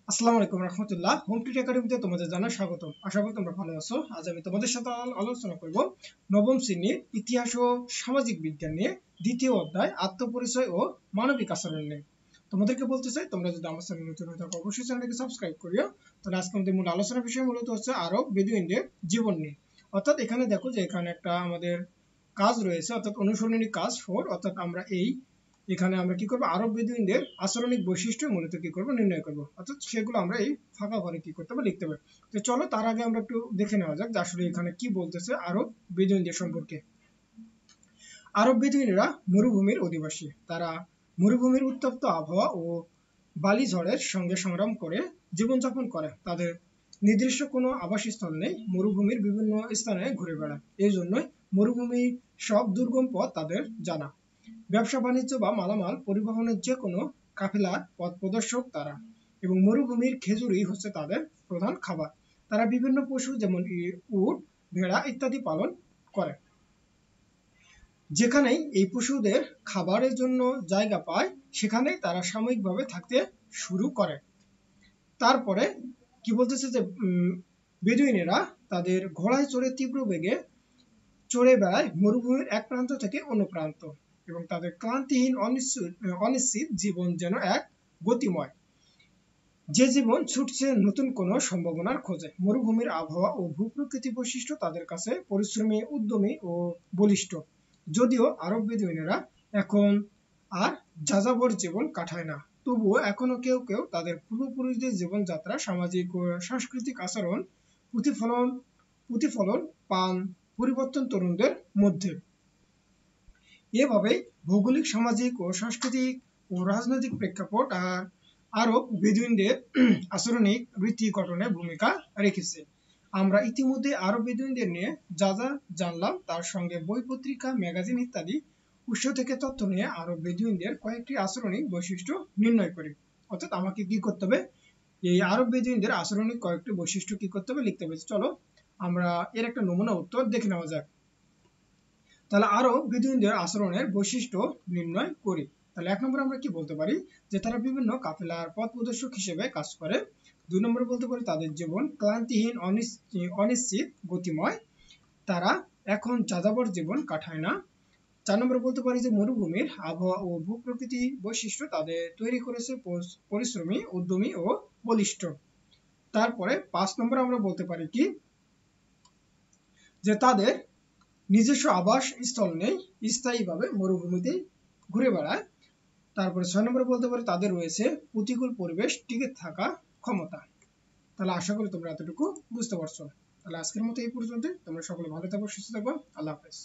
আসসালামু আলাইকুম রহমতুল্লাহ। Home tutor একাডেমিতে তোমাদের জানাই স্বাগত। আশা করি তোমরা ভালো আছো। আজ আমি তোমাদের সাথে আলোচনা করব নবম শ্রেণীর ইতিহাস ও সামাজিক বিজ্ঞান নিয়ে দ্বিতীয় অধ্যায় আত্মপরিচয় ও মানবিক আচরণ নিয়ে। তোমাদেরকে বলতে চাই, তোমরা যদি আমার চ্যানেল নতুন হয়ে থাকো অবশ্যই চ্যানেলকে সাবস্ক্রাইব করিও। তাহলে আজকে আমাদের মূল আলোচনার বিষয় মূলত হচ্ছে আরব বেদুইনদের জীবন নিয়ে। অর্থাৎ এখানে দেখো যে এখানে একটা আমাদের কাজ রয়েছে, অর্থাৎ অনুসরণী কাজ 4। অর্থাৎ আমরা এখানে আমরা কি করব, আরব বেদুইনদের আচরণিক বৈশিষ্ট্য মূলত কি করব, নির্ণয় করব। অর্থাৎ সেগুলো আমরা এই ফাঁকা ঘরে কি করতে হবে, লিখতে হবে। তো চলো তার আগে আমরা একটু দেখে নেওয়া যাক যে আসলে এখানে কি বলতেছে আরব বেদুইনদের সম্পর্কে। আরব বেদুইনরা মরুভূমির অধিবাসী। তারা মরুভূমির উত্তপ্ত আবহাওয়া ও বালি ঝড়ের সঙ্গে সংগ্রাম করে জীবনযাপন করে। তাদের নির্দিষ্ট কোনো আবাসস্থল নেই, মরুভূমির বিভিন্ন স্থানে ঘুরে বেড়ায়। এই জন্যই মরুভূমির সব দুর্গম পথ তাদের জানা। ব্যবসা বাণিজ্য বা মালামাল পরিবহনের যে কোনো কাফেলার পথ প্রদর্শক তারা, এবং মরুভূমির খেজুরই হচ্ছে তাদের প্রধান খাবার। তারা বিভিন্ন পশু যেমন উট, ভেড়া ইত্যাদি পালন করে। যেখানেই এই পশুদের খাবারের জন্য জায়গা পায় সেখানেই তারা সাময়িকভাবে থাকতে শুরু করে। তারপরে কি বলতেছে যে বেদুইনেরা তাদের ঘোড়ায় চড়ে তীব্র বেগে চড়ে বেড়ায় মরুভূমির এক প্রান্ত থেকে অন্য প্রান্ত, এবং তাদের ক্লান্তিহীন অনিশ্চিত জীবন যেন এক গতিময় যে জীবন ছুটছে নতুন কোনো সম্ভাবনার খোঁজে। মরুভূমির আবহাওয়া ও ভূপ্রকৃতি বৈশিষ্ট্য তাদের কাছে পরিশ্রমী, উদ্যমী ও বলিষ্ঠ। যদিও আরব বেদুইনেরা এখন আর যাযাবর জীবন কাটায় না, তবুও এখনো কেউ কেউ তাদের পূর্বপুরুষদের জীবনযাত্রা, সামাজিক ও সাংস্কৃতিক আচরণ প্রতিফলন প্রতিফলন পান পরিবর্তন তরুণদের মধ্যে। এভাবেই ভৌগোলিক, সামাজিক ও সাংস্কৃতিক ও রাজনৈতিক প্রেক্ষাপট আর আরব বেদুইনদের আচরণিক রীতি গঠনে ভূমিকা রেখেছে। আমরা ইতিমধ্যে আরব বেদুইনদের নিয়ে যা যা জানলাম, তার সঙ্গে বই, পত্রিকা, ম্যাগাজিন ইত্যাদি উৎস থেকে তথ্য নিয়ে আরব বেদুইনদের কয়েকটি আচরণিক বৈশিষ্ট্য নির্ণয় করি। অর্থাৎ আমাকে কি করতে হবে, এই আরব বেদুইনদের আচরণিক কয়েকটি বৈশিষ্ট্য কি করতে হবে, লিখতে হবে। চলো আমরা এর একটা নমুনা উত্তর দেখে নেওয়া যাক। তাহলে আরব বেদুইনদের আচরণের বৈশিষ্ট্য নির্ণয় করি। তাহলে 1 নম্বরে আমরা কি বলতে পারি, যে তারা বিভিন্ন কাফেলার পথ প্রদর্শক হিসেবে কাজ করে। 2 নম্বরে বলতে পারি তাদের জীবন ক্লান্তিহীন, অনিশ্চিত, গতিময়। তারা এখন যাযাবর জীবন কাটায় না। 4 নম্বরে বলতে পারি যে মরুভূমির আবহাওয়া ও ভূপ্রকৃতি বৈশিষ্ট্য তাদের তৈরি করেছে পরিশ্রমী, উদ্যমী ও বলিষ্ঠ। তারপরে 5 নম্বরে আমরা বলতে পারি কি, যে তাদের নিজস্ব আবাস স্থল নেই, স্থায়ীভাবে মরুভূমিতে ঘুরে বেড়ায়। তারপরে 6 নম্বরে বলতে পারি তাদের রয়েছে প্রতিকূল পরিবেশ টিকে থাকা ক্ষমতা। তাহলে আশা করি তোমরা এতটুকু বুঝতে পারছো। তাহলে আজকের মতো এই পর্যন্ত। তোমরা সকলে ভালো থাকো, সুস্থ থাকো। আল্লাহ হাফেজ।